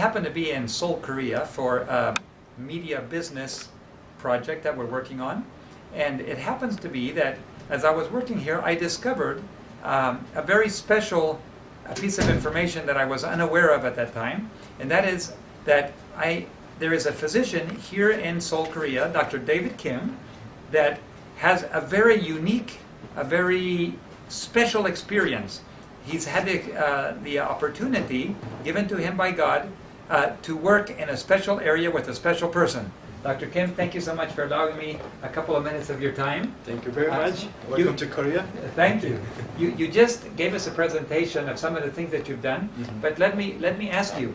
happen to be in Seoul, Korea for a media business project that we're working on. And it happens to be that as I was working here, I discovered a very special piece of information that I was unaware of at that time. And that is that there is a physician here in Seoul, Korea, Dr. David Kim, that has a very unique, a very special experience. He's had the opportunity given to him by God to work in a special area with a special person. Dr. Kim, thank you so much for allowing me a couple of minutes of your time. Thank you very much. Welcome to Korea. Thank you. You just gave us a presentation of some of the things that you've done, but let me ask you.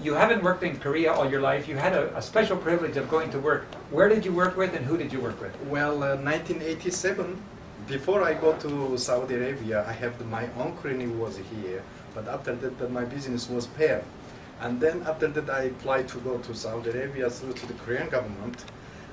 You haven't worked in Korea all your life. You had a special privilege of going to work. Where did you work with and who did you work with? Well, 1987, before I go to Saudi Arabia, I have my own clinic was here. But after that, my business was failed. And then after that, I applied to go to Saudi Arabia through to the Korean government.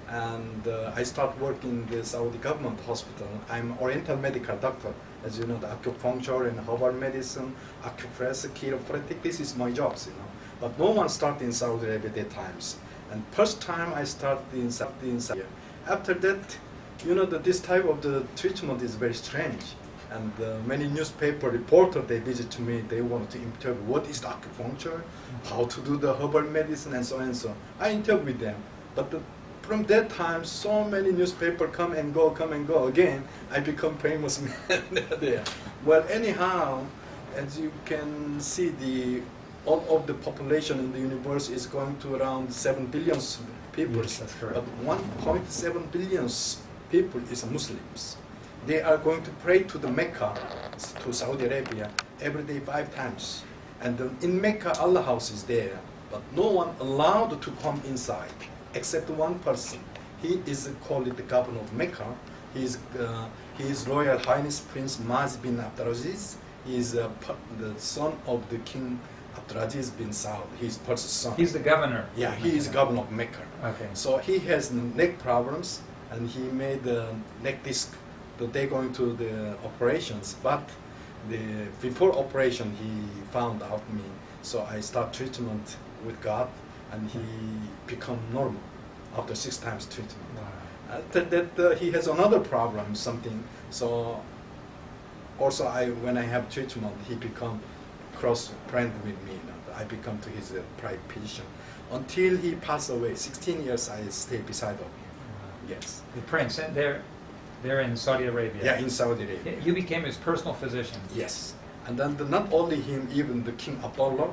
And I start working in the Saudi government hospital. I'm Oriental medical doctor. As you know, the acupuncture and herbal medicine, acupressure, chiropractic, this is my jobs, you know. But no one started in Saudi Arabia at that times. And first time I started in Saudi Arabia. After that, you know that this type of the treatment is very strange. And many newspaper reporters, they visit to me, they want to interview what is the acupuncture, how to do the herbal medicine, and so on and so on. I interview them. But from that time, so many newspapers come and go again. I become famous man there. Well, anyhow, as you can see, all of the population in the universe is going to around 7 billion people. Yes, that's correct. But 1.7 billion people is Muslims. They are going to pray to the Mecca, to Saudi Arabia, every day 5 times. And in Mecca, Allah house is there, but no one allowed to come inside, except one person. He is called the governor of Mecca. He is Royal Highness Prince Maz bin Abdulaziz. He is the son of the King Abdulaziz bin Saud, his first son. He's the governor. Yeah, he is governor of Mecca. Okay. So he has neck problems, and he made the neck disc. So they going to the operations, but before operation he found out me. So I start treatment with God, and he become normal after 6 times treatment. Wow. After that he has another problem, something. So also when I have treatment, he become close friend with me. You know, I become to his private physician. Until he passed away, 16 years I stay beside of him. Wow. Yes. The prince, and they're in Saudi Arabia. Yeah, in Saudi Arabia. You became his personal physician. Yes. And then not only him, even the King Abdullah,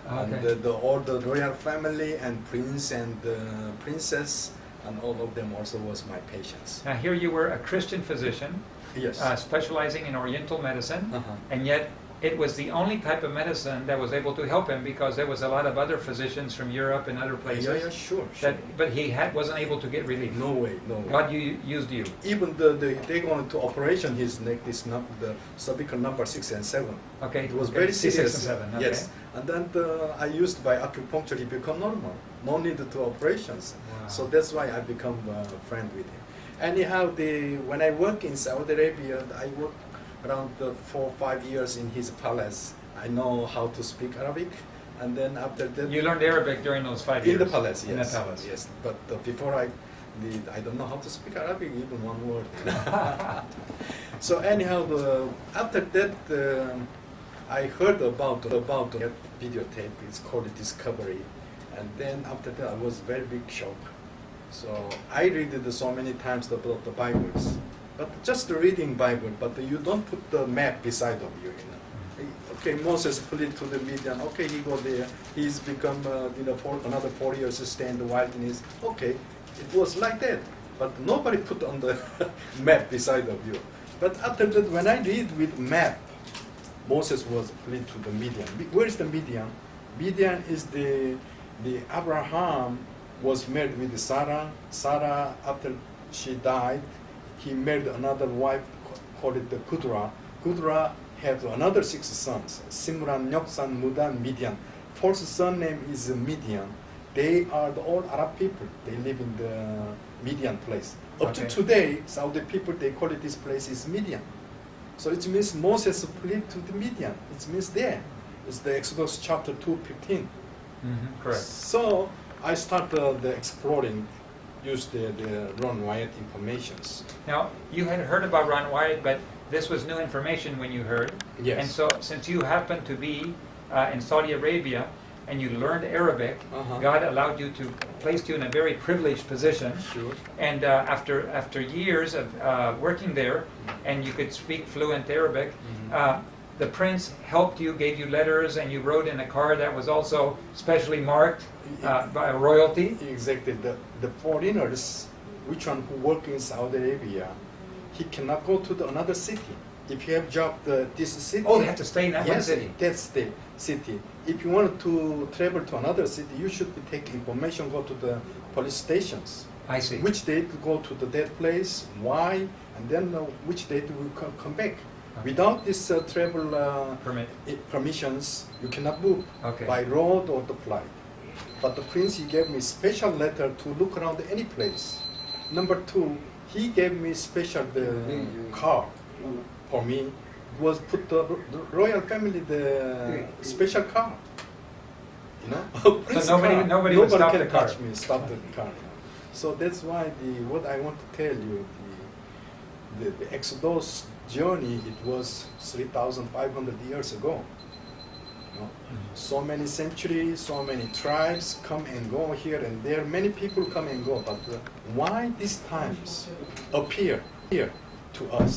Okay. and all the royal family and prince and princess, and all of them also was my patients. Now here you were a Christian physician, Yes. specializing in Oriental medicine, Uh-huh. and yet it was the only type of medicine that was able to help him because there was a lot of other physicians from Europe and other places. Yeah, sure. But he wasn't able to get relief. No way, no way. God used you. Even they going to operation his neck, the cervical number 6 and 7. Okay. It was okay. very C6 serious. and 7. Okay. Yes. And then I used by acupuncture, he become normal. No need to operations. Wow. So that's why I become a friend with him. Anyhow, when I work in Saudi Arabia, I work around 4 or 5 years in his palace. I know how to speak Arabic, and then after that... You learned Arabic during those 5 years? In the palace, yes. In the palace. Yes, but before I don't know how to speak Arabic, even one word. So anyhow, after that, I heard about that videotape. It's called Discovery. And then after that, I was very big shock. So I read it so many times about the Bibles. But just reading Bible, but you don't put the map beside of you, you know. Okay, Moses fled to the Midian. Okay, he go there. He's become, another 4 years to stay in the wilderness. Okay, it was like that. But nobody put on the map beside of you. But after that, when I read with map, Moses was fled to the Midian. Where is the Midian? Midian is the Abraham was married with Sarah. Sarah, after she died, he married another wife called the Kudra. Kudra had another 6 sons: Simran, Yoksan, Mudan, Midian. 4th son name is Midian. They are all Arab people. They live in the Midian place. Up to today, Saudi people, they call it this place is Midian. So it means Moses fled to the Midian. It means there. It's the Exodus chapter 2:15. Correct. So I started the exploring, use the Ron Wyatt informations. Now, you had heard about Ron Wyatt, but this was new information when you heard. Yes. And so, since you happened to be in Saudi Arabia and you learned Arabic, God allowed you to placed you in a very privileged position. Sure. And after years of working there, and you could speak fluent Arabic, the prince helped you, gave you letters, and you wrote in a card that was also specially marked by royalty. Exactly. The foreigners, which one who work in Saudi Arabia, he cannot go to another city. If you have job this city. Oh, they have to stay in that one yes, city. That's the city. If you want to travel to another city, you should take information, go to the police stations. I see. Which date to go to that place, why, and then which date we come back. Okay. Without this travel permissions, you cannot move by road or the flight. But the prince, he gave me special letter to look around any place. Number two, he gave me special car for me. It was put the royal family the special car. You know, so nobody would stop can the car. touch me, stop the car. So that's why what I want to tell you, the Exodus journey, it was 3,500 years ago. You know? So many centuries, so many tribes come and go here and there. Many people come and go, but why these times appear here to us?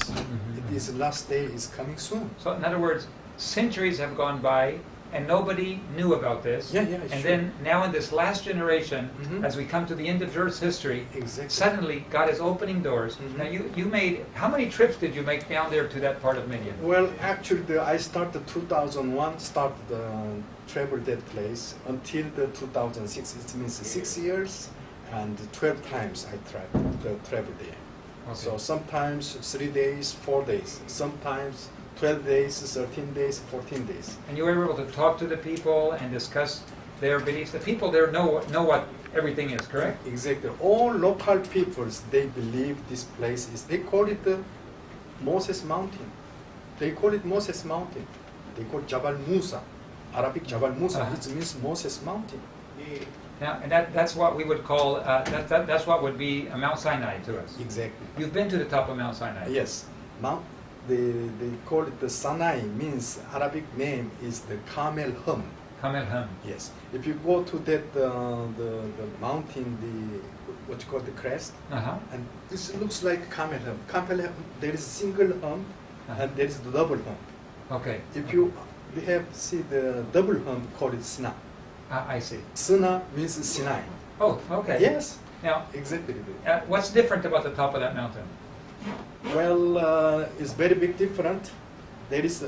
This last day is coming soon. So in other words, centuries have gone by and nobody knew about this. Yeah, and sure. then now in this last generation, as we come to the end of Earth's history, suddenly God is opening doors. Now you made, how many trips did you make down there to that part of Midian? Well, actually, I started 2001, travel that place until the 2006. It means 6 years and 12 times I traveled there. Okay. So sometimes 3 days, 4 days, sometimes 12 days, 13 days, 14 days. And you were able to talk to the people and discuss their beliefs. The people there know what everything is, correct? Exactly. All local peoples, they believe this place is, they call it the Moses Mountain. They call it Moses Mountain. They call it Jabal Musa. Arabic Jabal Musa, it means Moses Mountain. Now, and that's what we would call, that's what would be Mount Sinai to us. Exactly. You've been to the top of Mount Sinai. Yes. They call it the Sinai, means Arabic name is the Camel Hum. Camel Hum. Yes. If you go to that the mountain, what you call the crest, and this looks like Camel Hum. Camel Hum, there is a single hum, and there is the double hum. Okay. If you have see the double hum, call it Sina. I see. Sina means Sinai. Oh, okay. Yes. Now, exactly. What's different about the top of that mountain? Well, it's very big different. There is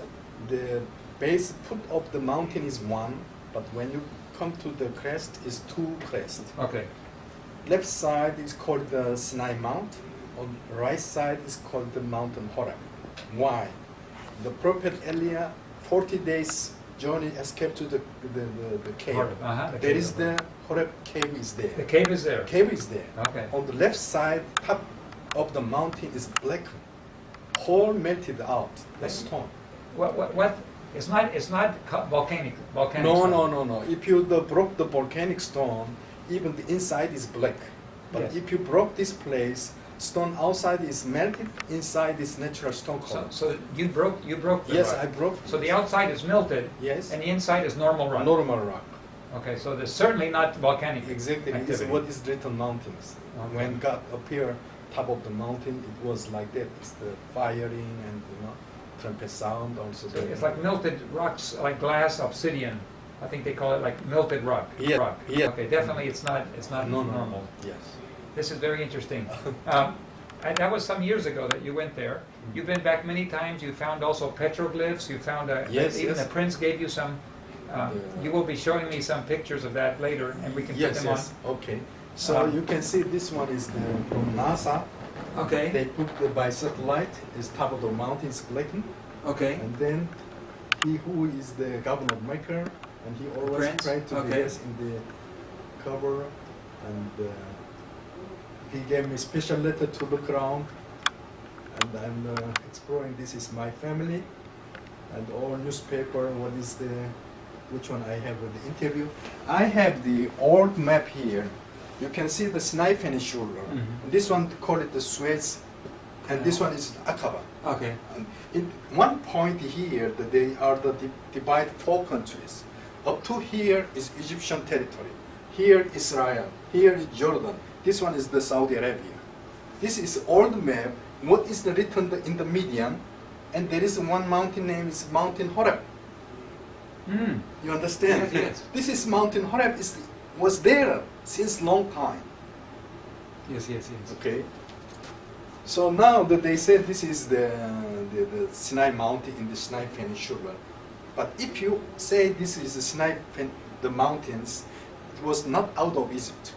the base foot of the mountain is one, but when you come to the crest, is two crests. Okay. Left side is called the Sinai Mount. On right side is called the mountain Horeb. Why? The prophet Elijah, 40 days journey escaped to the cave. There is the Horeb cave is there. The cave is there. Cave is there. Okay. On the left side, top of the mountain is black, whole melted out, the stone. What? It's not volcanic. No, stone. no. If you broke the volcanic stone, even the inside is black. But Yes. if you broke this place, stone outside is melted, inside is natural stone color. So you broke the Yes, rock. I broke. So the outside is melted. Yes. And the inside is normal rock. Normal rock. Okay, so there's certainly not volcanic Exactly. It's activity. what is written mountains. Okay. When God appeared top of the mountain, it was like that. It's the firing and trumpet sound also. So it's like melted rocks, like glass, obsidian. I think they call it like melted rock. Yeah, Rock. yeah. Okay, definitely it's not normal. No. Yes. This is very interesting. That was some years ago that you went there. You've been back many times. You found also petroglyphs. You found even the prince gave you some. You will be showing me some pictures of that later, and we can put them on. Okay. So you can see this one is from NASA. Okay. They put by satellite. Is top of the mountain is blackened. Okay. And then he who is the governor maker, and he always Prince? tried to be Okay. in the cover, and he gave me special letter to look around, and I'm exploring. This is my family, and all newspaper. What is the which one I have with the interview. I have the old map here. You can see the Sinai Peninsula. Mhm. This one call it the Suez, and this one is Aqaba. Okay. And in one point here, that they are the divide four countries. Up to here is Egyptian territory. Here Israel. Here is Jordan. This one is the Saudi Arabia. This is old map. What is the written in the median? And there is one mountain name is Mountain Horeb. Mm. You understand? Yes, yes. This is Mountain Horeb. Was there since long time. Yes, yes, yes. Okay. So now that they said this is the Sinai Mountain in the Sinai Peninsula, but if you say this is the the mountains, it was not out of Egypt,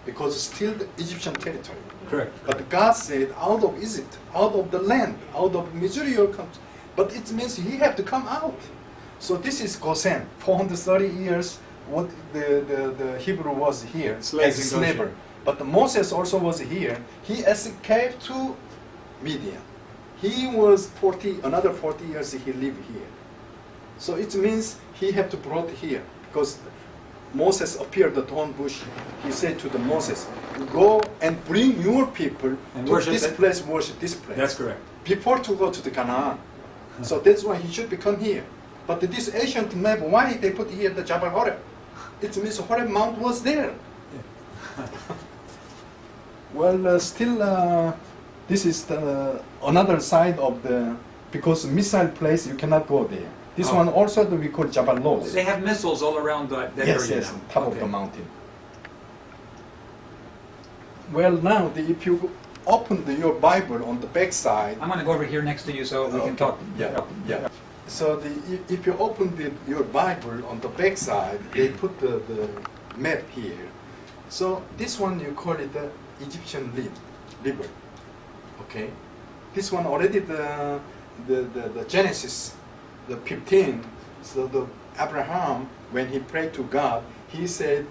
because it's still the Egyptian territory. Correct. But God said out of Egypt, out of the land, out of Missouri country. But it means he had to come out. So this is Goshen, 430 years. What the Hebrew was here Slaves as a in Goshen. slaver. But Moses also was here. He escaped to Midian. He was another 40 years he lived here. So it means he had to brought here, because Moses appeared at the thorn bush. He said to the Moses, go and bring your people And to worship this it. place, worship this place. That's correct. Before to go to the Canaan. So that's why he should become here. But this ancient map, why they put here the Jabal Horeb? It means Horeb Mount was there. Well, still, this is the another side of the, because missile place you cannot go there. This Oh. one also we call Jabal Lod. They have missiles all around that Yes, area yes, now. on top of Okay. the mountain. Well, now if you open your Bible on the back side, I'm going to go over here next to you so we can Okay. talk. Yeah, yeah. So if you open your Bible on the back side, they put the map here. So this one you call it the Egyptian river. Okay. This one already the Genesis, the 15. So the Abraham, when he prayed to God, he said,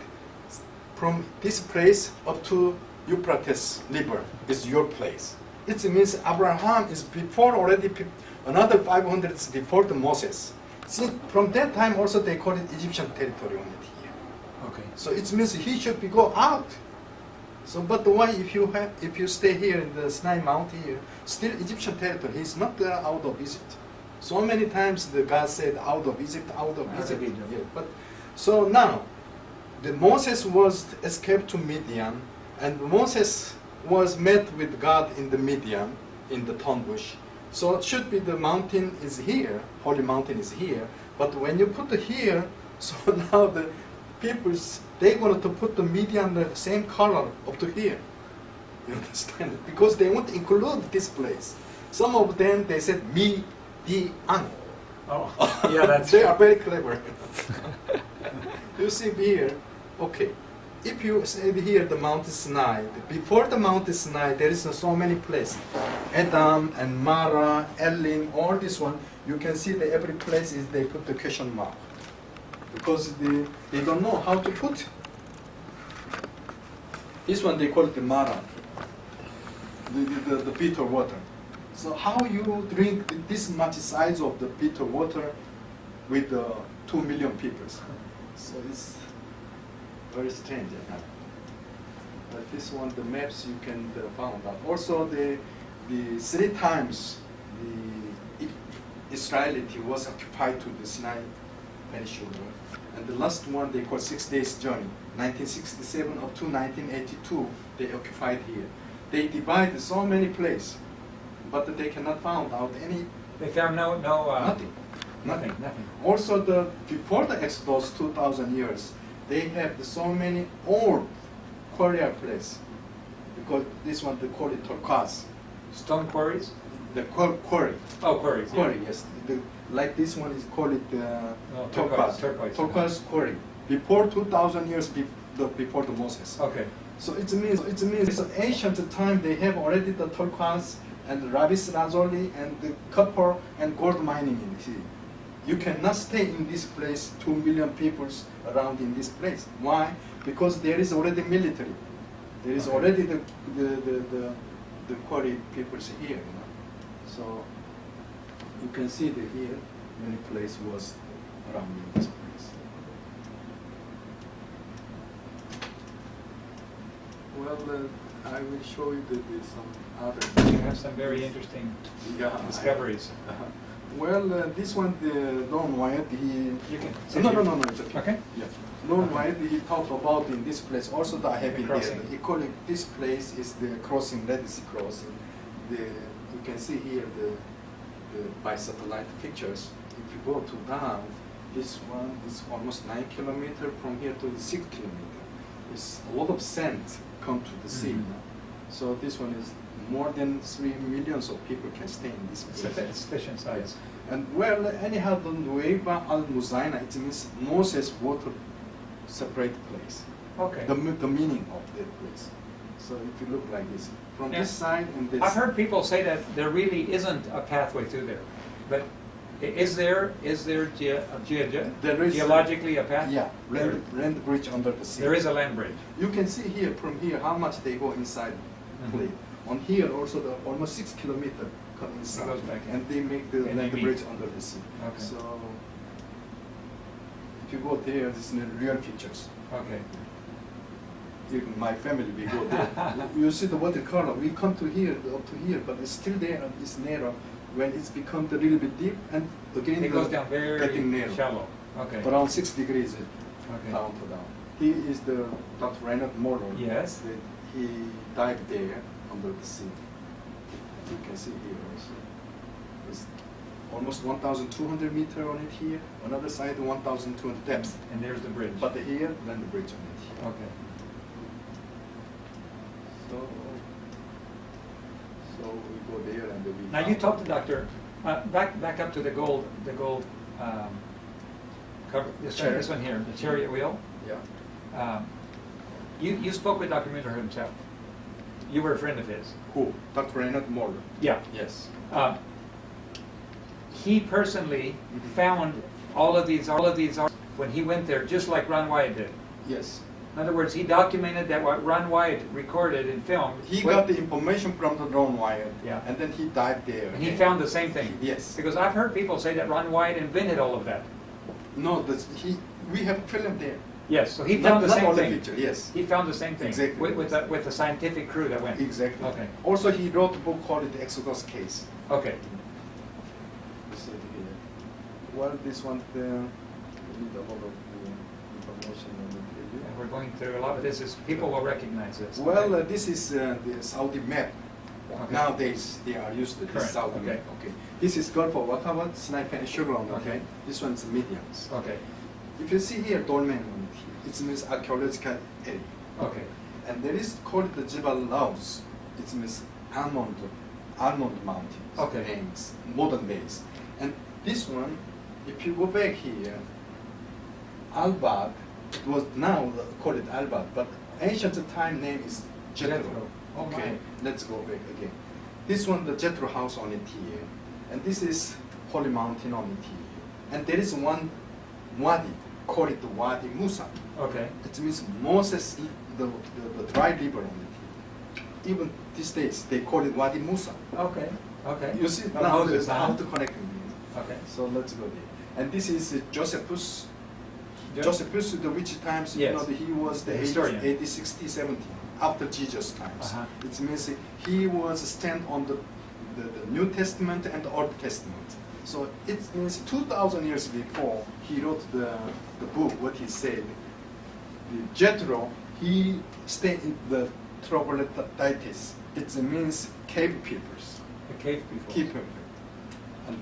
from this place up to Euphrates River is your place. It means Abraham is before already, another 500 is before the Moses. See, from that time also they call it Egyptian territory on it here. Okay. So it means he should be go out. So, but why if you stay here in the Sinai Mount here, still Egyptian territory? He's not there out of Egypt. So many times the God said out of Egypt, out of Egypt. Yeah, but so now, the Moses was escaped to Midian, and Moses was met with God in the Midian, in the thorn bush. So it should be the mountain is here, holy mountain is here. But when you put it here, so now the peoples, they wanted to put the Midian the same color up to here. You understand? Because they want to include this place. Some of them, they said Midian. Oh, yeah, that's They are very clever. You see here, okay. If you say here the Mount Sinai, before the Mount Sinai, there is so many places. Edom and Mara, Elim, all this one, you can see that every place is they put the question mark. Because they don't know how to put. This one they call it the Mara, the bitter water. So how you drink this much size of the bitter water with 2 million people? So it's very strange. But this one, the maps you can found out. Also, the 3 times the Israelite was occupied to the Sinai Peninsula, and the last one they call 6 days journey, 1967 up to 1982. They occupied here. They divided so many places, but they cannot find out any. They found Nothing. nothing. Also, before the Exodus, 2,000 years, they have so many old quarry place. Because this one they call it turquoise. Stone quarries? The quarry. Oh, quarries. Yeah. Quarry, yes. Like this one is called it turquoise. Turquoise quarry. Before 2,000 years before the Moses. Okay. So it means it's an ancient time they have already the turquoise and the rabis lazuli and the copper and gold mining in here. You cannot stay in this place, 2 million people around in this place. Why? Because there is already military. There is already the quarry peoples here. You know? So you can see that here many place was around in this place. Well, I will show you some other. You have some very interesting discoveries. Well, this one, the Don Wyatt, he. You can. No, it's okay. Okay. Yeah. Don Wyatt, he talked about in this place. Also, that I have The been crossing. there. He called it, this place is the crossing, Red Sea crossing. You can see here the by satellite pictures. If you go to down, this one is almost 9 kilometers from here to 6 kilometers. It's a lot of sand come to the sea. Mhm. So this one is more than 3 millions of people can stay in this place. It's sufficient size. And well, anyhow, the Nueva Al-Muzaina, it means Moses water separate place. Okay. The meaning of that place. So if you look like this, from Yeah. this side and this. I've heard people say that there really isn't a pathway through there, but is there There is geologically a path? Yeah, land bridge under the sea. There is a land bridge. You can see here from here how much they go inside Mhm. play. On here also the almost 6 kilometers come inside. goes back in. And they make the And land they meet. bridge under the sea. Okay. So if you go there, this is the real features. Okay. Even my family, we go there. You see the watercolor, we come to here, up to here, but it's still there and it's narrow. When it's become a little bit deep, and again It goes down very getting narrow. shallow. Okay. Around 6 degrees Okay. down to down. He is the Dr. Reinhard Moller. Yes. He dived there under the sea. You can see here also. It's almost 1,200 meters on it here. Another side 1,200 depth. And there's the bridge. But here, then the bridge on it here. Okay. So we go there and then we. Now you talked to Dr. Back up to the gold cover. This one here, the chariot wheel. Yeah. You spoke with Dr. Miller himself. You were a friend of his. Who? Dr. Reinhard Moller. Yeah. Yes. He personally found all of these when he went there, just like Ron Wyatt did. Yes. In other words, he documented that what Ron Wyatt recorded and filmed. He got the information from the Ron Wyatt. Yeah. And then he dived there. And he again. found the same thing. Yes. Because I've heard people say that Ron Wyatt invented all of that. No, we have film there. Yes, so he Not- found the not same all the thing. picture, yes. He found the same thing. Exactly. With the scientific crew that went. Exactly. Okay. Also, he wrote a book called The Exodus Case. Okay. You see it here. Well, this one, we need a lot of information on the preview. And we're going through a lot of this. People will recognize this. Well, Okay. this is the Saudi map. Okay. Nowadays, they are used to Correct, this Saudi okay. map. Okay. This is Gulf of Aqaba, Snipe and Sugarland. Okay. Okay. This one's mediums. Okay. If you see here, dolmen on it, it means archaeological area. Okay. And there is called the Jebel Laus. It means almond mountains. Okay. Names, modern days. And this one, if you go back here, Albad, it was now called it Albad, but ancient time name is Jethro. Jethro. Oh, Okay, my. let's go back again. This one, the Jethro house on it here, and this is Holy Mountain on it here. And there is one wadi, called it the Wadi Musa. Okay. It means Moses, the dry river on it. Even these days, they call it Wadi Musa. Okay. Okay. You see Oh, now Moses, how huh? to connect them. Okay. So let's go there. And this is Josephus. Jo- Josephus, the which times, Yes. he was the The historian. 80, 60, 70, after Jesus times. Uh-huh. It means he was stand on the New Testament and the Old Testament. So it means 2,000 years before he wrote the book, what he said. The Jethro, he stayed in the troglodytes. It means cave peoples. The cave people. Keep people. And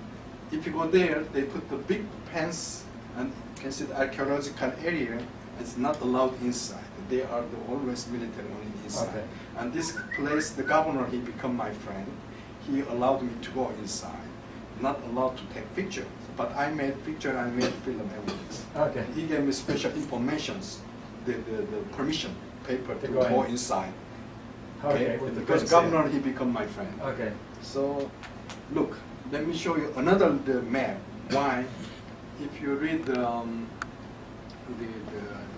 if you go there, they put the big pens, and you can see the archaeological area. It's not allowed inside. They are always military on the inside. Okay. And this place, the governor, he become my friend. He allowed me to go inside. Not allowed to take pictures, but I made picture, I made film, everything. Okay. He gave me special informations, the permission paper to go go in. inside. Okay. With the Because prince governor, there. he become my friend. Okay. So, look, let me show you another the map. Why? If you read the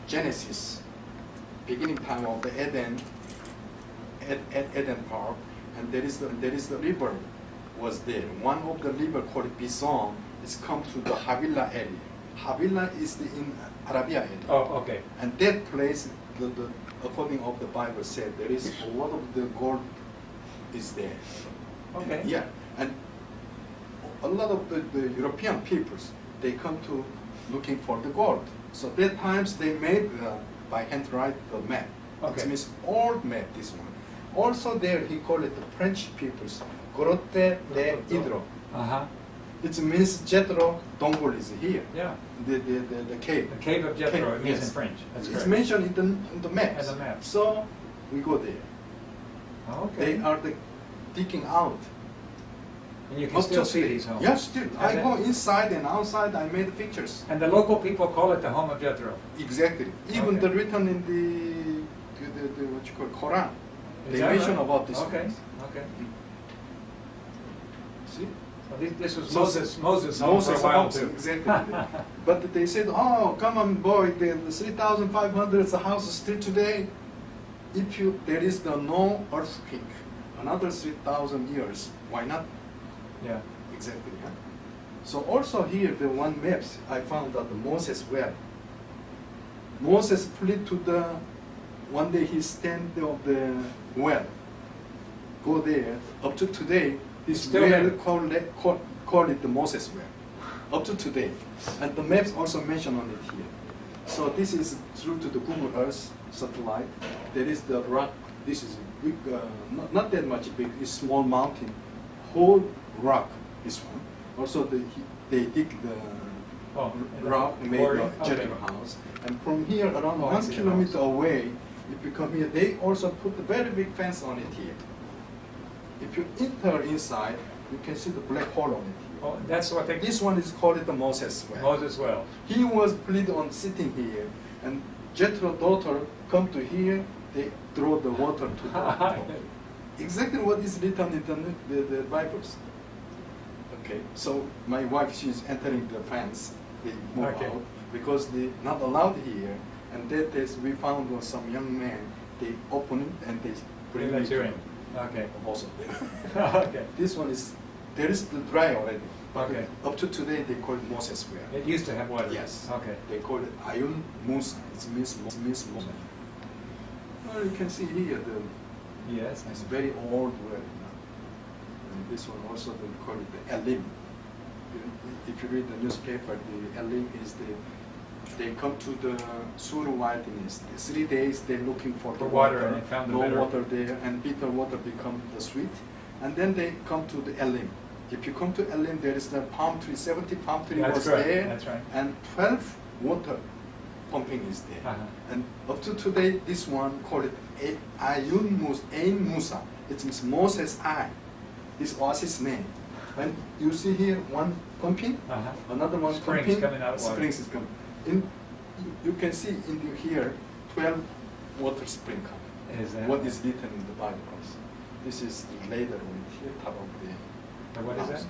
Genesis, beginning time of the Eden Park, and there is the river was there. One of the river called Bison is come to the Havilah area. Havilah is in Arabia area. Oh, okay. And that place, according of the Bible said, there is a lot of the gold is there. Okay. Yeah, and a lot of the European peoples, they come to looking for the gold. So that times they made by hand write the map. Okay. It means old map, this one. Also there he called it the French peoples, Grotte de Hydro. Uh-huh. It means Jethro Dongol is here. Yeah. The cave. The cave of Jethro, it means yes. in French. That's It's correct. mentioned in the maps. In the maps. So we go there. Okay. They are digging out. And you can Up still to see today. these homes. Yeah, still. I then- go inside and outside. I made pictures. And the local people call it the home of Jethro. Exactly. Even Okay. the written in the what you call Quran. Is They that mention right? about this. Okay. one. Okay. See? So this was So- Moses' home for a while also, too. exactly. But they said, "Oh, come on, boy, the 3,500 is a house still today. If there is no earthquake, another 3,000 years, why not?" Yeah. Exactly. Yeah. So also here, the one maps I found that the Moses well. Moses fled to the. One day he stand of the well. Go there. Up to today, this Still well there. call it the Moses well. Up to today, and the maps also mention on it here. So this is through to the Google Earth satellite. There is the rock. This is big, not that much big. It's small mountain, whole rock. This one. Also, they dig the rock, made quarry? the Jethro Okay. house, and from here around Oh, I 1 see the kilometer house. away, if you come here, they also put a very big fence on it here. If you enter inside, you can see the black hole on it here. Oh, that's what they. This one is called the Moses well. Moses well. He was plead on sitting here, and Jethro's daughter come to here, they throw the water to the exactly what is written in the Bibles. Okay, so my wife, she's entering the fence, they move Okay. out, because they not allowed here, and that is, we found some young man, they open it and they bring Let it you in. Okay. also there. Okay. This one is, there is the dry already. But Okay. up to today, they call it Moses well. It used to have water. Yes. Okay. They call it Ayun Musa. It means Musa. Well, you can see here the Yes. it's very old word. And this one also they call it the Elim. If you read the newspaper, the Elim is they come to the Sur wilderness. 3 days they're looking for the water, and they found the no bitter. water there, and bitter water become the sweet. And then they come to the Elim. If you come to Elim, there is the palm tree, 70 palm tree That's was right, there, that's right. and 12 water pumping is there. Uh-huh. And up to today, this one called it Ayun Musa. It means Moses' eye. This was his name. And you see here one pumping, Uh-huh. another one Springs pumping. coming out of water. Springs is coming. You can see here 12 water spring coming. Is that What is written in the Bible also. This is later on here, top of the What is that? house.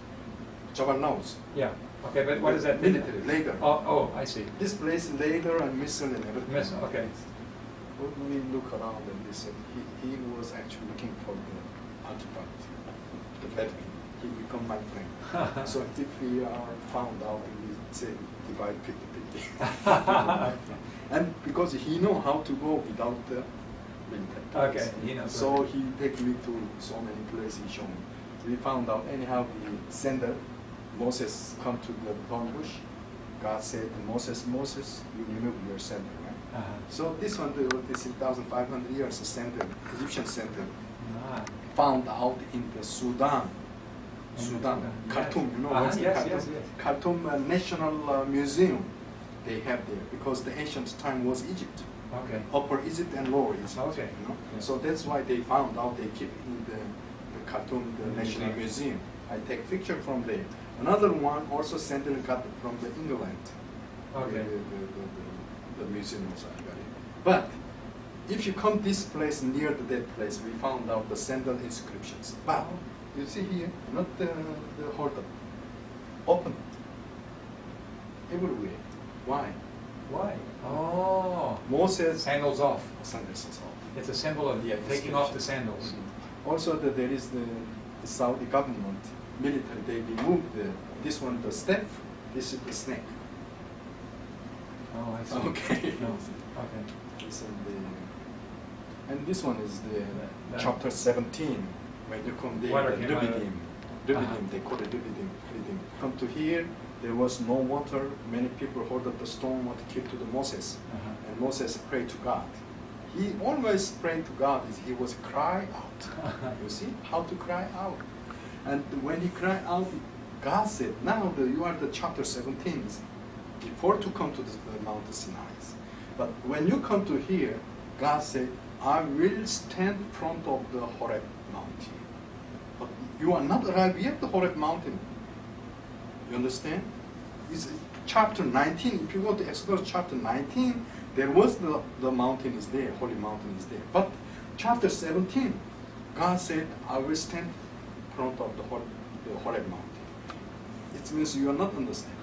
Jabal Nose. Yeah. Okay, but what does that mean? Military, later. Oh, I see. This place later and missile and everything. Missile, okay. When we look around and they said he was actually looking for the artifact, the veteran. He become my friend. So if we are found out, we say divide 50-50. And because he know how to go without the military. Okay, he knows So what- he take me to so many places he showed me. We found out anyhow the sender, Moses come to the thorn bush. God said to Moses, you remove your sender, right? Uh-huh. So this one, this 1,500 years center, Egyptian center, Ah. found out in the Sudan. In Sudan, Sudan, Khartoum, yes. you know Uh-huh, what's the yes, Khartoum? yes, yes. Khartoum National Museum, they have there, because the ancient time was Egypt. Okay. Upper Egypt and Lower Egypt. Okay. You know? Yeah. So that's why they found out they keep in the Khartoum, the The National museum. Museum. I take picture from there. Another one also sent and got from the England. Okay. The museum also I got it. But if you come this place near to that place, we found out the sandal inscriptions. But you see here, not the hold up, open everywhere. Why? Why? Oh. Moses Sandals off. sandals is off. It's a symbol of Yeah, taking off the sandals. Also, there is the Saudi government military. They removed this one, the step. This is the snake. Oh, I see. Okay. No. Okay. This is and this one is the That- chapter 17. When you come there, Water the came out of- Rubidim. They call it Rubidim. Come to here, there was no water. Many people heard that the storm was killed to the Moses. Uh-huh. And Moses prayed to God. He always prayed to God is he was cry out. You see how to cry out. And when he cried out, God said, now you are the chapter 17. Before to come to the Mount Sinai. But when you come to here, God said, I will stand in front of the Horeb mountain. But you are not arrived yet the Horeb mountain. You understand? It's chapter 19. If you go to Exodus chapter 19, there was the mountain is there, holy mountain is there. But chapter 17, God said, I will stand in front of the Horeb mountain. It means you are not understanding.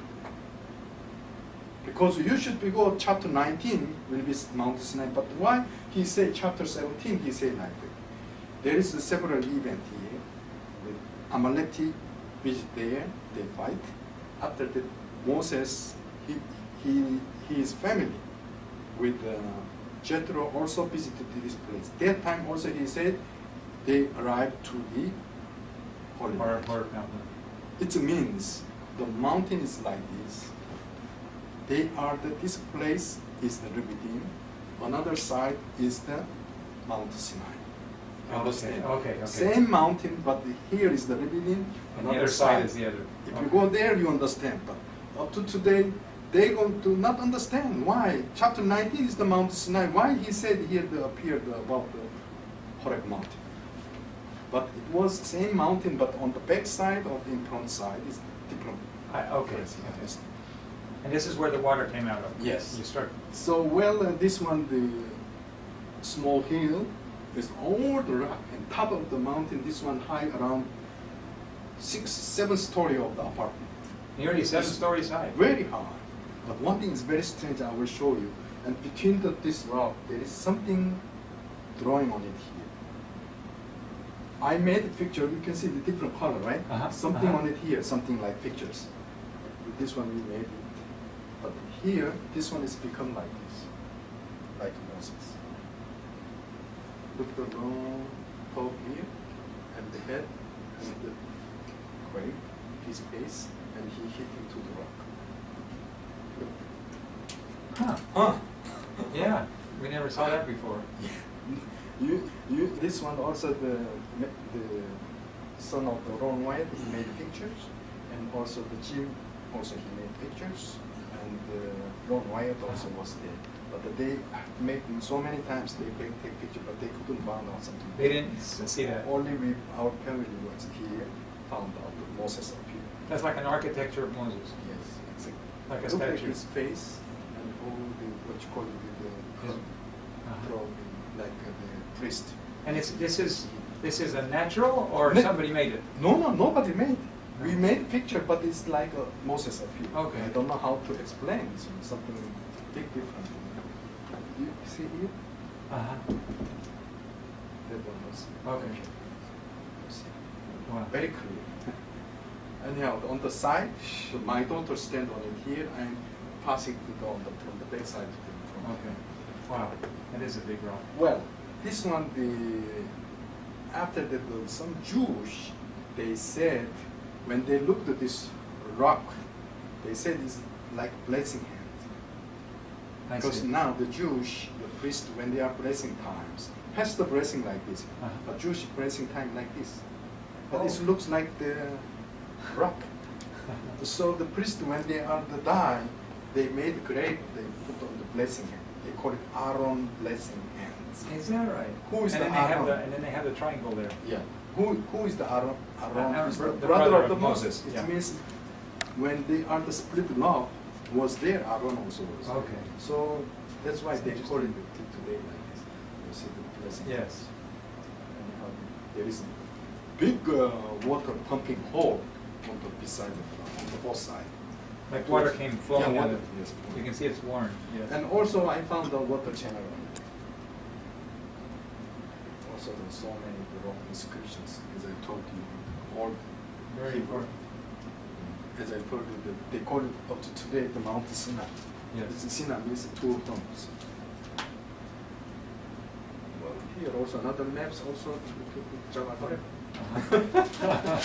Because you should be go chapter 19 will be Mount Sinai. But why he said chapter 17? He said like that. There is several event here. The Amaleki is there. They fight. After that, Moses, his family with Jethro also visited this place. That time also he said they arrived to the holy mountain. Horeb mountain. It means the mountain is like this. This place is the Rubidim. Another side is the Mount Sinai. You understand? Okay. Same mountain, but here is the Rubidim. And the other side is the other. If Okay. you go there, you understand. But up to today, they going to not understand why. Chapter 19 is the Mount Sinai. Why he said here appeared about the Horeb mountain. But it was same mountain, but on the back side or the in front side is different. Okay. place, you understand? And this is where the water came out of? Yes. You start. So, this one, the small hill, is all the rock, and top of the mountain, this one high around 6-7 story of the apartment. Nearly 7 stories high. Very high. But one thing is very strange, I will show you. And between this rock, there is something drawing on it here. I made a picture, you can see the different color, right? Uh-huh, Something uh-huh. on it here, something like pictures. With this one we made it. But here, this one is become like this, like Moses. Look the long top here, and the head, and the quake, his face, and he hit into the rock. Huh. Yeah. We never saw that before. This one also the son of the Ron Wyatt, he made pictures, and also the Jim, also he made pictures, and Ron Wyatt also was there. But they made so many times they take picture, but they couldn't find out something. They didn't see that. Only our family was here, found out that Moses appeared. That's like an architecture of Moses. Yes, exactly. Like a Look like statue. his face and all the what you call it His- the drawing, like the priest. And this is a natural or Ne- somebody made it? No, nobody made. We made a picture, but it's like Moses appeared. Okay. I don't know how to explain. So something big different. You see here? Uh-huh. That one was. Okay. You see? Wow. Very clear. Anyhow, on the side, my daughter stand on it here. I'm passing from the back side to the front. Okay. Wow. That is a big rock. Well, this one, after that, some Jews, they said, when they looked at this rock, they said it's like blessing hand. I Because see. now the Jewish, the priest, when they are blessing times, has the blessing like this, Uh-huh. but Jewish blessing time like this. But Oh. it looks like the rock. So the priest, when they are to die, they made a grave, they put on the blessing hand. They call it Aaron blessing hands. Is that right? Who is and the then they have Aaron? and then they have the triangle there. Yeah. Who is the Aaron? Aaron is the the brother of the Moses. It yeah. means when they are the split law was there, Aaron also was. Okay. So that's why That's they call it interesting. today like this. You see the blessing. Yes. And there is a big water pumping hole on the beside on the both side. Like water came flowing Yeah, out water, of it. yes. You can see it's worn. Yes. And also I found the water channel on it. Also there's so many wrong inscriptions, as I told you. All Very Hebrew. important. As I told you, they call it up to today the Mount Sinai. Yes. It's Sina means two tones. Well, here also another maps also with Java. Uh-huh.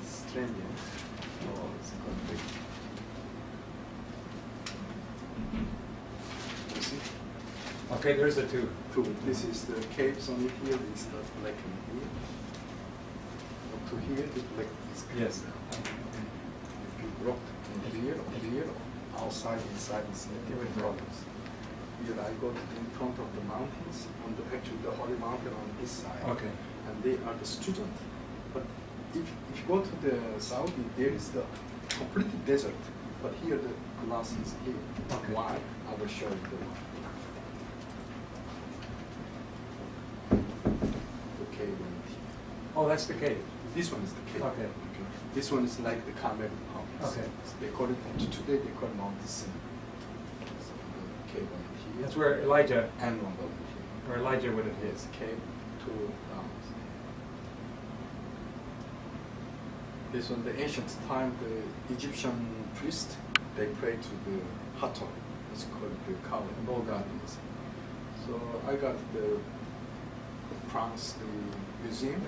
It's strange. Yeah? Oh, it's quite big. You see? Okay, there's the two. Two. This is the caves on here. It's the black in here. Up to here, the black is Yes. big rock in here, outside, inside is different problems. Here I go to the in front of the mountains, on the actually the holy mountain on this side. Okay. And they are the students. But if you go to the Saudi, there is the complete desert. But here the glass is here. Okay. Why? I will show you the cave in here. Oh, that's the cave. This one is the cave. Okay. This one is like the Carmel mountains. Okay. So they call it, today they call it Mount Sin. So the cave on here. That's where Elijah, And one over here. where Elijah would have hit. Yes, cave to This one, the ancient time, the Egyptian priest, they pray to the Hathor. It's called the cow, bull goddess. So I got the France, the museum,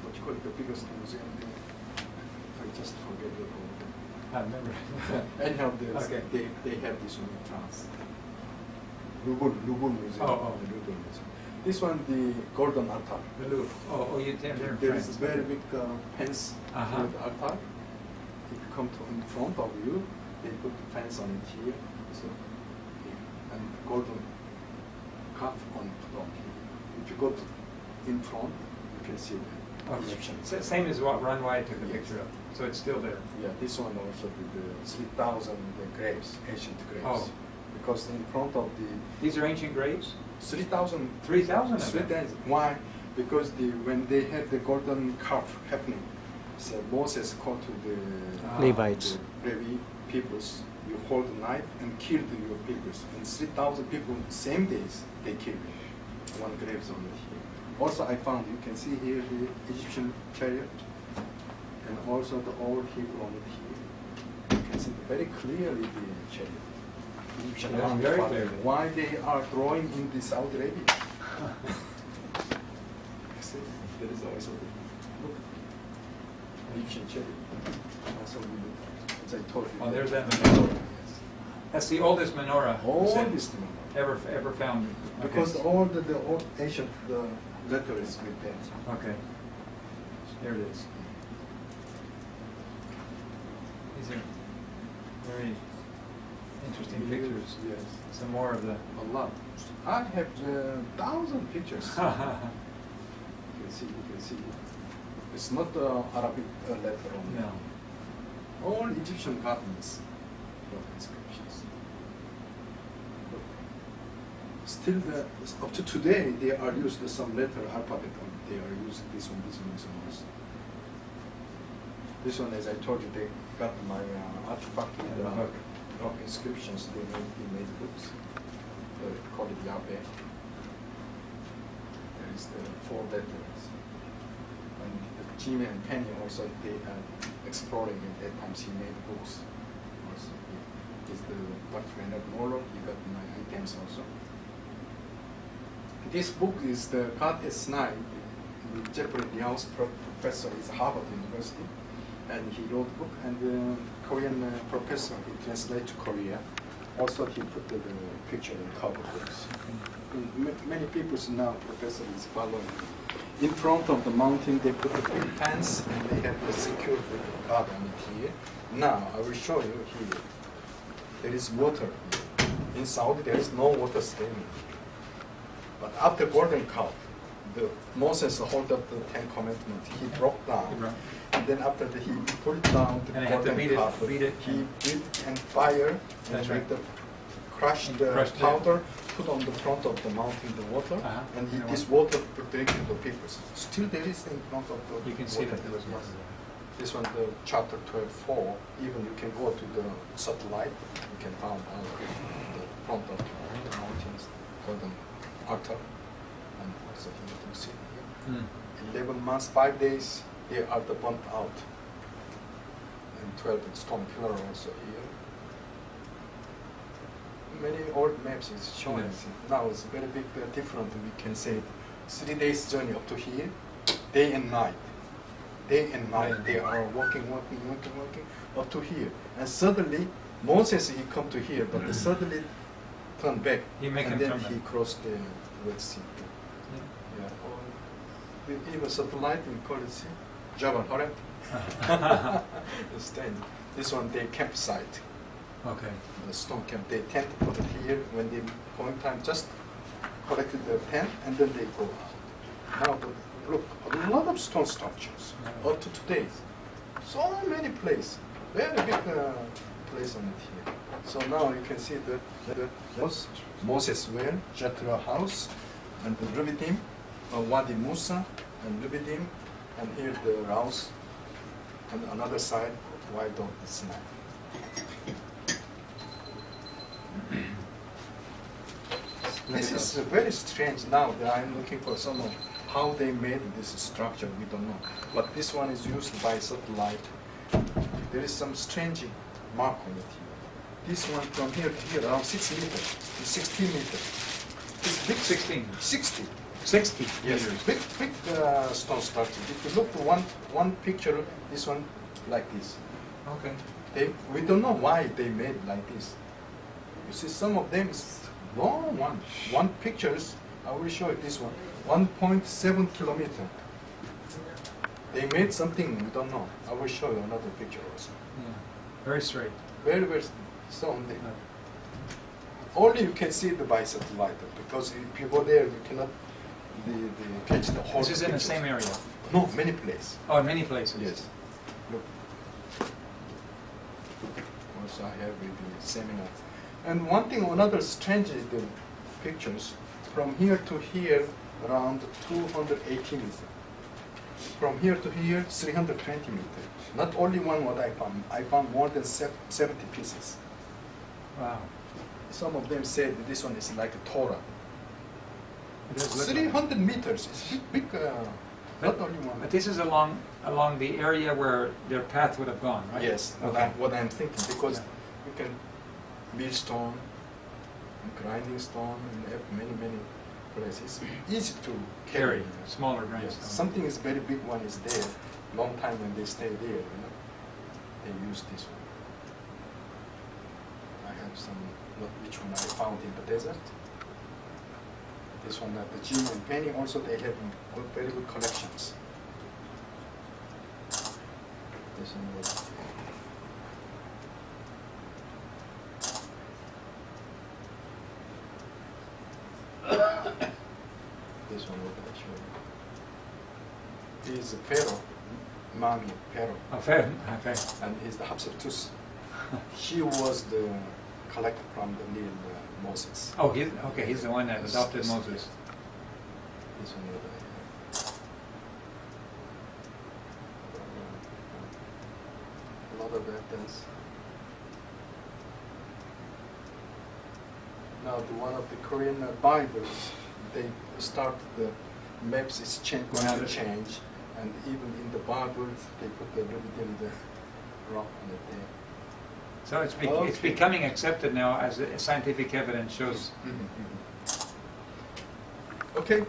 what you call it, the biggest museum there. I just forget the whole. I remember. Anyhow, Okay. they have this one in France. Louvre Museum. Oh. The Louvre Museum. This one, the golden altar. The Louvre. Oh, you tell me. There is a very big fence Uh-huh. with the altar. If you come to in front of you, they put the fence on it here. So here. And golden cup on here. If you go to in front, you can see the Okay. Egyptian. Same as what Ron Wyatt took the Yes. picture of. So it's still there. Yeah, this one also with the 3,000 graves, ancient graves. Oh. Because in front of the These are ancient graves? 3,000. 3,000 of them? 3,000. Why? Because when they had the golden calf happening, so Moses called to the Levites. the Levi peoples, you hold a knife and kill your peoples. And 3,000 people, same days, they killed them. One graves on it here. Also, I found, you can see here the Egyptian chariot, and also the old Hebrew on it here. You can see very clearly the chariot. Egyptian Yes, army very fighting. clearly. Why they are drawing in the Saudi Arabia? See, there is also the look, Egyptian chariot. Also, as I told you. Oh, there's that menorah. That's the oldest menorah All said, this number. ever found. Because Okay. all the old ancient letter is with them. Okay. There it is. These are very interesting pictures. Yes. Some more of the. A lot. I have 1,000 pictures. You can see. It's not Arabic letter only. No. All Egyptian garments, inscriptions. But still, up to today, they are used some letter alphabet. They are using this one also. This one, as I told you, they got my artifact with Yeah, the book. rock inscriptions. They made books. Called it Yahweh. There is the 4 letters. And Jimmy and Penny also, they are exploring at that time. She made books. Also, is the Dr. Leonard Molo. You got my items also. This book is the God S9. The Jeffrey Liao's professor is Harvard University, and he wrote the book. And the Korean professor, he translated to Korea. Also, he put the picture in cover books. Many people now, professor is following. In front of the mountain, they put the big fence, and they have the security guard on it here. Now, I will show you here. There is water here. In Saudi, there is no water standing. But after Golden Calf, Moses hold up the 10 Commandments. He broke down. Right. And then after that, he put it down the And they have to golden beat it- calf. beat it. He beat and fire and That's make right. the crush And the crush the- powder, put on the front of the mountain the water, Uh-huh. and And this what- water to drink to the people. Still there is in front of the You can see water. that there was Yes. water This one, the chapter 12:4. Even you can go to the satellite, you can find out the front of the mountains, golden altar, and also here you can see here. 11 months, 5 days, they are the burnt out. And 12 stone pillar also here. many old maps is showing. Yes. Now it's very big different. We can say 3 days journey up to here, day and night. Day and night they are walking up to here. And suddenly Moses he come to here, but suddenly turn back. He make and him then turn he back. crossed the Red Sea. Yeah. Even satellite we call it Java Horeb. Understand? This one they campsite. Okay. The stone camp. They tent put it here when they going time just collected the tent and then they go out. Now look, a lot of stone structures up to today. So many places. Very big place on it here. So now you can see that Moses well, Jethro house, and the Rubidim, Wadi Musa, and Rubidim, and here the house, and another side, why don't the Sinai? This is very strange now that I'm looking for some of how they made this structure, we don't know. But this one is used by satellite. There is some strange mark on it here. This one from here to here, around 6 meters, 16 meters. It's big. 16. 60. 60 Yes, meters. big stone structure. If you look to one picture, this one like this. Okay. We don't know why they made like this. You see, some of them is long one. One pictures, I will show you this one. 1.7 kilometer. They made something we don't know. I will show you another picture also. Yeah. Very straight. Very so only you can see the by satellite because if you go there you cannot catch the whole. This is in the pictures. same area. No, many places. Oh, in many places. Yes. Look. Also I have with the seminar. And one thing, another strange is the pictures. From here to here, around 280 meters. From here to here, 320 meters. Not only one what I found. I found more than 70 pieces. Wow. Some of them said this one is like a Torah. It does look like 300 meters. It's big, not only one. But this is along the area where their path would have gone, right? Yes, Okay. what I'm thinking, because Yeah. you can mill stone, and grinding stone, and have many places. It's easy to Carry carry. smaller Yes. grindstone. Something is very big one is there. Long time when they stay there, they use this one. I have some, not which one I found in the desert. This one, the Jim and Penny also they have very good collections. This one was. This one will show you. He is a pharaoh, Mami pharaoh, Oh, fair. Okay. and he's the Hatshepsut. She was the collector from the Nile Moses. Oh, he's the one that adopted Yes, Moses. yes. This one will have. A lot of evidence. Now, one of the Korean Bibles, they start the maps is going to change, and even in the Bibles, they put the Rubidim, the rock on it there. So it's Okay. becoming accepted now as scientific evidence shows. Okay.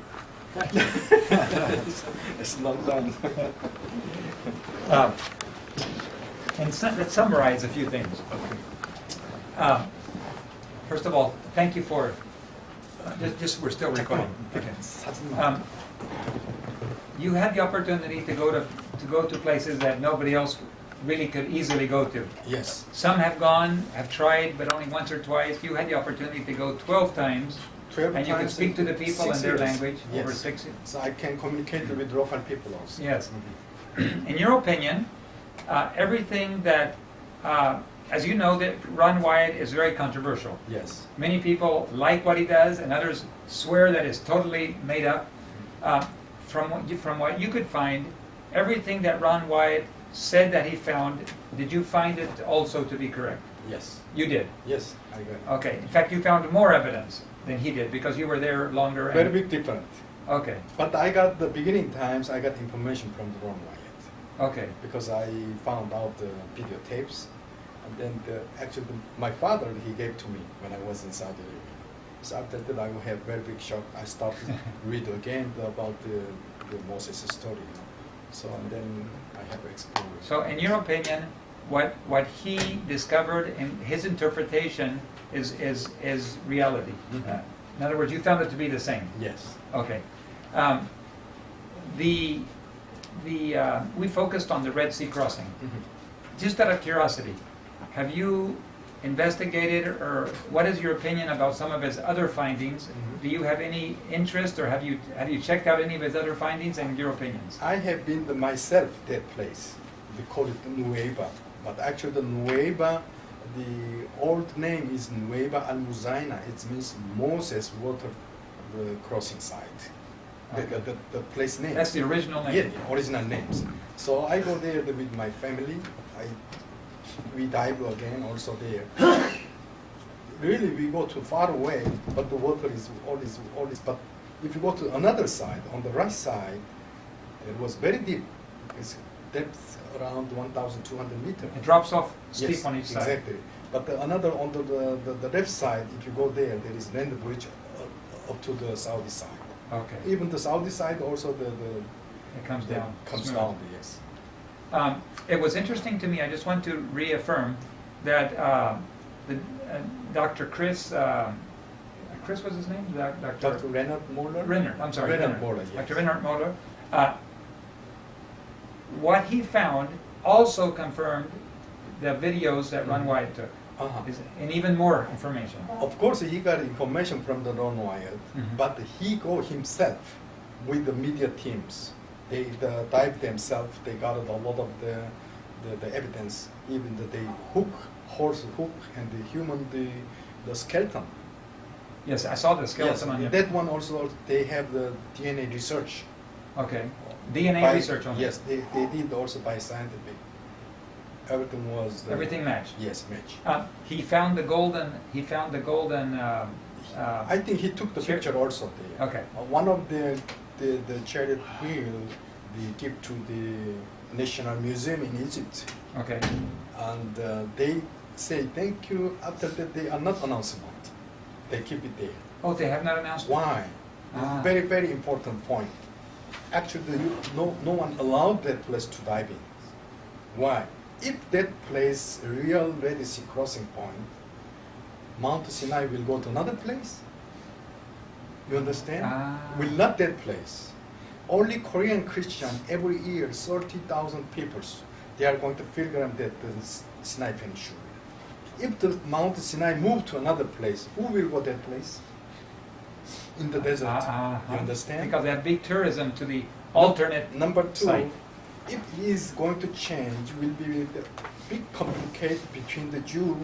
It's not done. Let's summarize a few things. First of all, thank you for. We're still recording. Okay. You had the opportunity to go to places that nobody else really could easily go to. Yes. Some have gone, have tried, but only once or twice. You had the opportunity to go 12 times, 12 and you could times speak to the people in 6 their years. language Yes. over 6 years. So I can communicate with local people also. Yes. In your opinion, everything that, as you know, that Ron Wyatt is very controversial. Yes. Many people like what he does, and others swear that it's totally made up. From what you could find, everything that Ron Wyatt said that he found, did you find it also to be correct? Yes. You did. Yes, I got it. Okay. In fact, you found more evidence than he did because you were there longer. Very big difference. Okay. But I got the beginning times, I got information from the Ron Wyatt. Okay. Because I found out the videotapes, And then actually my father, he gave to me when I was in Saudi Arabia. So after that I will have very big shock. I started to read again about the Moses story. You know. So and then I have explored. So in your opinion, what he discovered in his interpretation is reality. Mhm. In other words, you found it to be the same. Yes. Okay. We focused on the Red Sea crossing. Mhm. Just out of curiosity, have you investigated, or what is your opinion about some of his other findings? Mhm. Do you have any interest, or have you checked out any of his other findings and your opinions? I have been myself that place. We call it Nueva, but actually the Nueva, the old name is Nueva al-Muzaina. It means Moses water the crossing site. Okay. The place name. That's the original name. Yeah, the original names. So I go there with my family. We dive again also there. Really, we go too far away, but the water is always. But if you go to another side, on the right side, it was very deep. It's depth around 1,200 meters. It drops off steep Yes, on each side. exactly. But another on the left side, if you go there is land bridge up to the Saudi side. Okay. Even the Saudi side also It comes down. comes smooth. down. Yes. It was interesting to me. I just want to reaffirm that Dr. Chris was his name? Dr. Reinhard Moller. Reinhard, I'm sorry. Reinhard Moller. Yes. Dr. Reinhard Moller. What he found also confirmed the videos that Ron Mhm. Wyatt took, Uh-huh. and even more information. Of course, he got information from the Ron Wyatt, Mhm. but he go himself with the media teams. They dive themselves. They got a lot of the evidence, even the horse hook, and the human the skeleton. Yes, I saw the skeleton Yes, on you. that one also they have the DNA research. Okay. DNA By- research on it. Yes, they did also by scientific. Everything was Everything matched. Yes, match. He found the golden. He found the golden. I think he took the Chair- picture also there. Okay. One of the chariot wheel they give to the National Museum in Egypt, Okay. and they say thank you. After that, they are not announcement. They keep it there. Oh, they have not announced it? Why? Ah. Very very important point. Actually, no one allowed that place to dive in. Why? If that place real Red Sea crossing point, Mount Sinai will go to another place. You understand? Ah. Will not that place. Only Korean Christian every year 30,000 people they are going to pilgrim that the Sinai Peninsula. If the Mount Sinai move to another place, who will go that place? In the desert. You understand? Because they have big tourism to the alternate Number two, site. if he is going to change, will be the big complication between the Jew,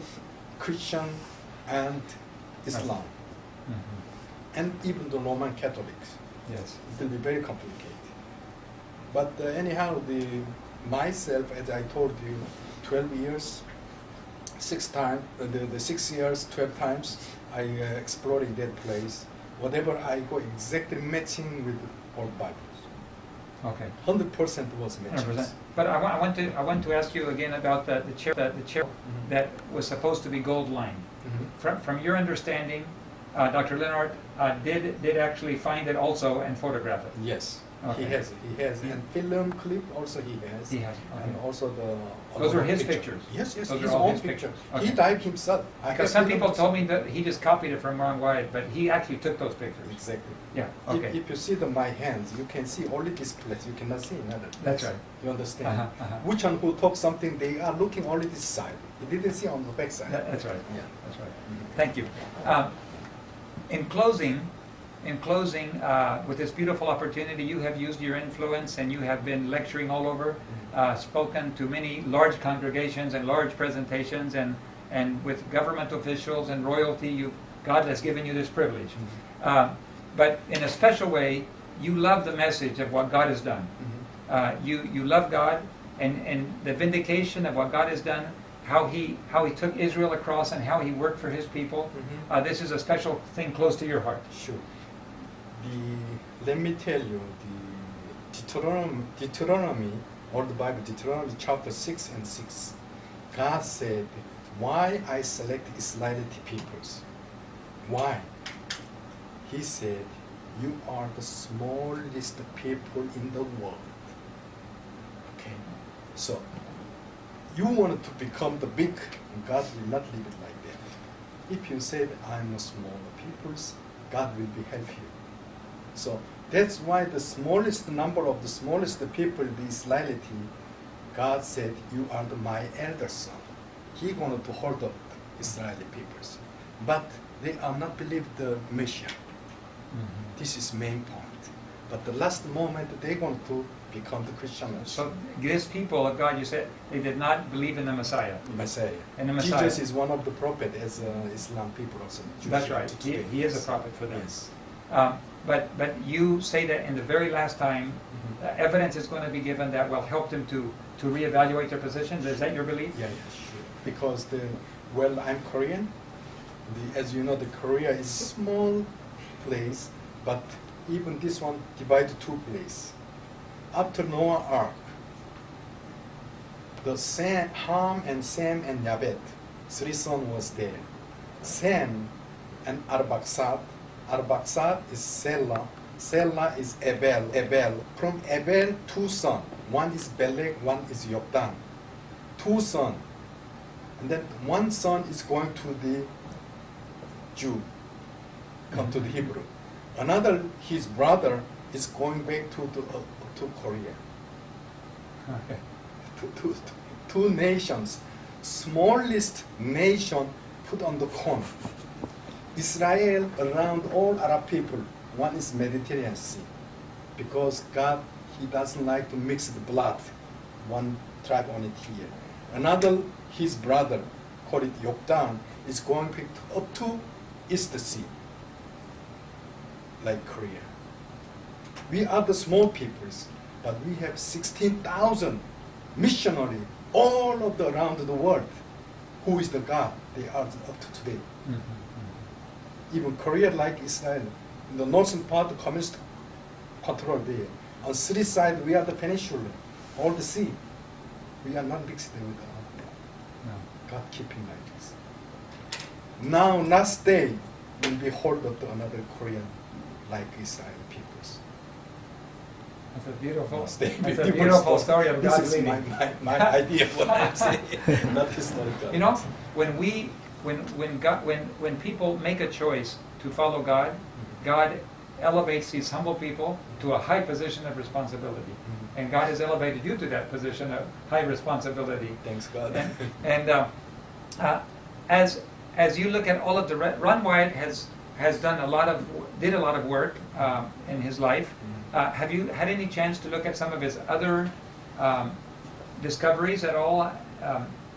Christian, and Islam, Mhm. and even the Roman Catholics. Yes. It will be very complicated. But anyhow, myself, as I told you, 12 years, 6 times, the 6 years, 12 times, I exploring that place. Whatever I go, exactly matching with all Bibles. Okay. 100% was matching. 100%. But I want to ask you again about the chair Mhm. that was supposed to be gold lined. Mhm. From your understanding, Dr. Leonard did actually find it also and photograph it. Yes, Okay. he has. And film clip also he has. He has. And Okay. also Those are his picture. pictures? Yes, Those his are all own his picture. pictures? He Okay. died himself. I Because have some film people also. told me that he just copied it from Ron Wyatt, but he actually took those pictures. Exactly. Yeah. Okay. If you see my hands, you can see only this place. You cannot see another place. That's right. You understand? Uh-huh. Which one who talk something, they are looking only this side. They didn't see on the back side. That's right. Yeah. That's right. Mhm. Thank you. In closing, with this beautiful opportunity, you have used your influence and you have been lecturing all over, spoken to many large congregations and large presentations, and with government officials and royalty. God has given you this privilege. But in a special way, you love the message of what God has done. You love God and the vindication of what God has done, how he took Israel across and how he worked for his people. This is a special thing close to your heart. Sure. Let me tell you, the Deuteronomy, or the Bible, Deuteronomy chapter 6 and 6, God said, why I select Israeli peoples? Why? He said, you are the smallest people in the world. Okay, so you wanted to become the big, and God will not leave it like that. If you said, I'm a smaller peoples, God will be help you. So that's why the smallest number of the smallest people, the Israeli, God said, you are my elder son. He wanted to hold up the Israeli peoples. But they are not believe the Messiah. Mm-hmm. This is main point. But the last moment they want to become the Christians. So these people of God, you said, they did not believe in the Messiah. Messiah. And the Messiah. Jesus is one of the prophets as Islam people also. That's right. He is a prophet for them. Yes. But you say that in the very last time, Mhm. evidence is going to be given that will help them to reevaluate their positions. Is that your belief? Yeah, sure. Because I'm Korean. As you know, the Korea is a small place, but even this one divided two places. After Noah Ark, the Ham and Sem and Yabet, three sons was there. Sem and Arbaxad. Arbaxad is Selah. Selah is Abel. From Abel, two sons. One is Beleg, one is Yoktan. Two sons. And then one son is going to the Jew, come to the Hebrew. Another, his brother, is going back to Korea. Okay. Two nations, smallest nation put on the corner. Israel around all Arab people, one is Mediterranean Sea, because God, He doesn't like to mix the blood, one tribe on it here. Another, his brother, called it Yoktan, is going up to East Sea, like Korea. We are the small peoples, but we have 16,000 missionaries all of the around the world. Who is the God? They are up to today. Mm-hmm. Even Korea, like Israel, in the northern part, the communist control there. On three sides, we are the peninsula, all the sea. We are not mixed with No. God keeping like this. Now, last day will be hold up to another Korean, like Israel peoples. That's a beautiful, Last day that's will a be beautiful story. story of This God is leading. my idea of what I'm saying, not historical. You know, when people make a choice to follow God, God elevates these humble people to a high position of responsibility. Mhm. And God has elevated you to that position of high responsibility. Thanks God. And as you look at all of the Ron Wyatt has done did a lot of work in his life. Have you had any chance to look at some of his other discoveries at all?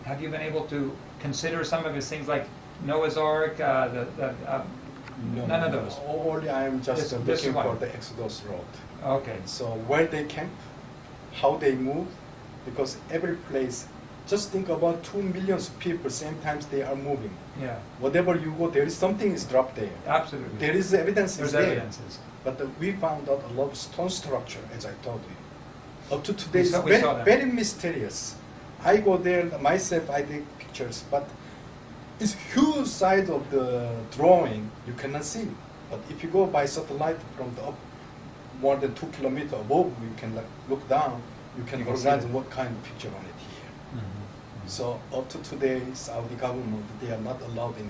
Have you been able to consider some of his things like Noah's Ark? None of those. Only I am just This looking one. for the Exodus road. Okay. So where they camp, how they move, because every place, just think about 2 million people, same times they are moving. Yeah. Whatever you go, there is something is dropped there. Absolutely. There is evidence There's is there. evidences. But we found out a lot of stone structure, as I told you. Up to today, We it's saw that. very mysterious. I go there myself, I take pictures, but it's huge side of the drawing, you cannot see. But if you go by satellite from the up more than 2 kilometers above, you can look down, you can You can organize see it. what kind of picture on it here. Mm-hmm. So up to today, Saudi government, they are not allowed in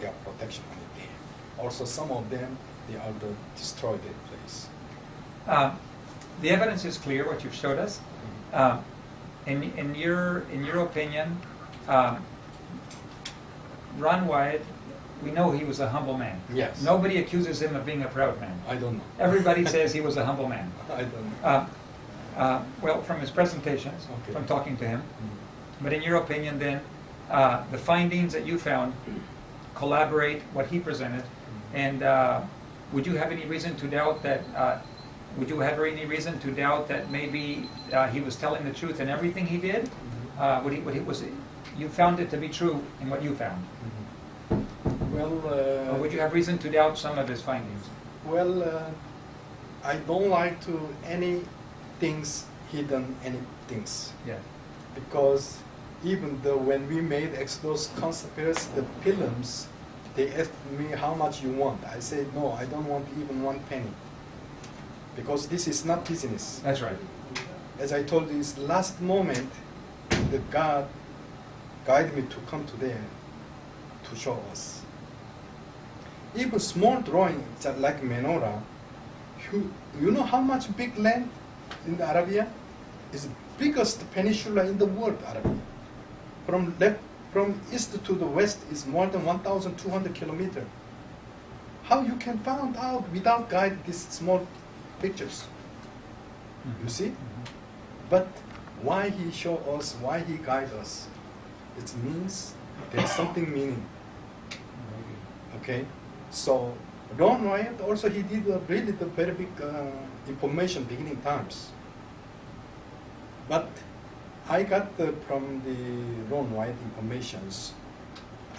their protection on it there. Also, some of them, they are destroyed their place. The evidence is clear, what you've showed us. In your opinion, Ron Wyatt, we know he was a humble man. Yes. Nobody accuses him of being a proud man. I don't know. Everybody says he was a humble man. I don't know. Well, from his presentations, Okay. from talking to him. Mhm. But in your opinion, then, the findings that you found collaborate what he presented, and would you have any reason to doubt that? Would you have any reason to doubt that maybe he was telling the truth in everything he did? You found it to be true in what you found, Well, or would you have reason to doubt some of his findings? well, I don't like to any things hidden, any things, Yeah. because Even though when we made Exodus conspiracy, the films, they asked me how much you want. I said, no, I don't want even 1 penny. Because this is not business. That's right. As I told you, it's last moment, the God guided me to come to there to show us. Even small drawing, just like menorah, you know how much big land in the Arabia? It's the biggest peninsula in the world, Arabia. From east to the west is more than 1,200 kilometers. How you can find out without guide these small pictures? You see? But why he show us, why he guide us? It means there's something meaning. Okay? So Ron Wyatt also he did really the very big information beginning times. But I got from the Ron Wyatt informations.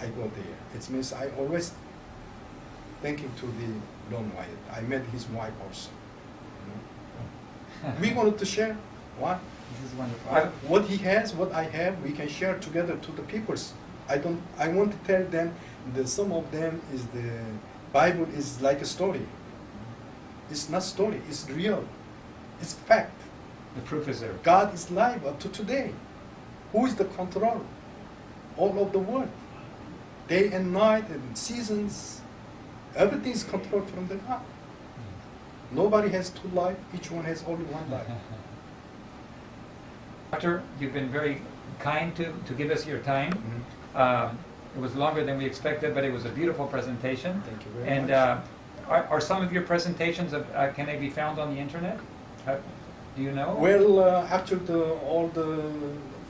I go there. It means I always thanking to the Ron Wyatt. I met his wife also. You know? We wanted to share what This is wonderful. what he has, what I have. We can share together to the peoples. I want to tell them that some of them is the Bible is like a story. It's not story. It's real. It's fact. The proof is there. God is live up to today. Who is the control? All of the world. Day and night and seasons. Everything is controlled from the God. Nobody has 2 lives. Each one has only 1 life. Doctor, you've been very kind to give us your time. It was longer than we expected, but it was a beautiful presentation. Thank you very and much. Are some of your presentations, can they be found on the internet? Do you know? Well, actually, all the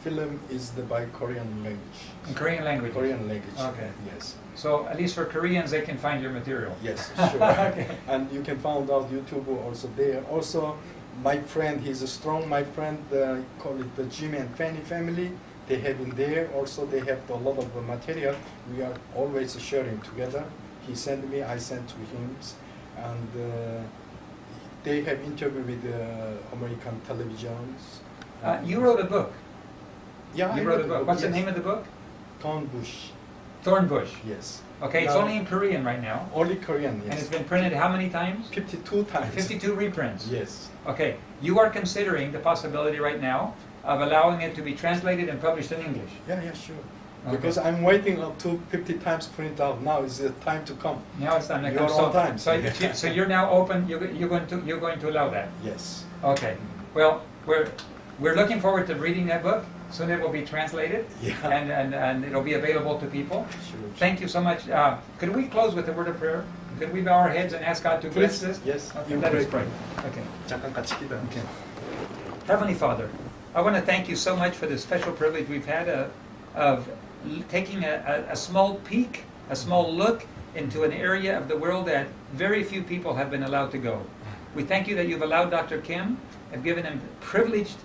film is by Korean language. In Korean language? Korean language. Okay. Yes. So at least for Koreans, they can find your material. Yes, sure. Okay. And you can find out YouTube also there. Also, my friend, he's a strong. My friend, call it the Jim and Fanny family. They have in there. Also, they have a lot of material. We are always sharing together. He sent me, I sent to him, and they have interview with American televisions. You wrote a book. Yeah, You I wrote a the book. What's the yes. name of the book? Thornbush. Thornbush. Yes. Okay, it's Now- only in Korean right now. Only Korean, And it's yes. been printed how many times? 52 times. 52 reprints. Yes. Okay, you are considering the possibility right now of allowing it to be translated and published in English. Yeah, sure. Okay. Because I'm waiting up to 50 times print out. Now is the time to come. Now it's time to You're come. on time. So you're now open. You're going to allow that. Yes. Okay. Well, we're looking forward to reading that book. Soon it will be translated. Yeah. And it'll be available to people. Sure. Thank you so much. Could we close with a word of prayer? Could we bow our heads and ask God to bless this? Yes. Okay, You let us pray. pray. Okay. 잠깐 같이 기도. Okay. Heavenly Father, I want to thank you so much for this special privilege we've had of taking a small peek, a small look into an area of the world that very few people have been allowed to go. We thank you that you've allowed Dr. Kim and given him privileged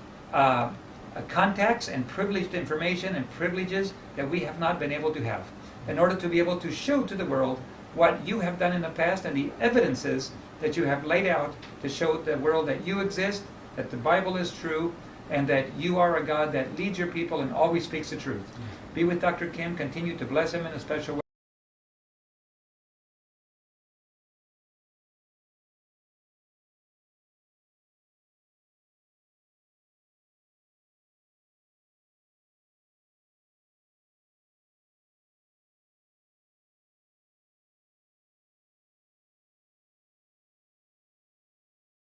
contacts and privileged information and privileges that we have not been able to have, in order to be able to show to the world what you have done in the past and the evidences that you have laid out to show the world that you exist, that the Bible is true, and that you are a God that leads your people and always speaks the truth. Be with Dr. Kim. Continue to bless him in a special way.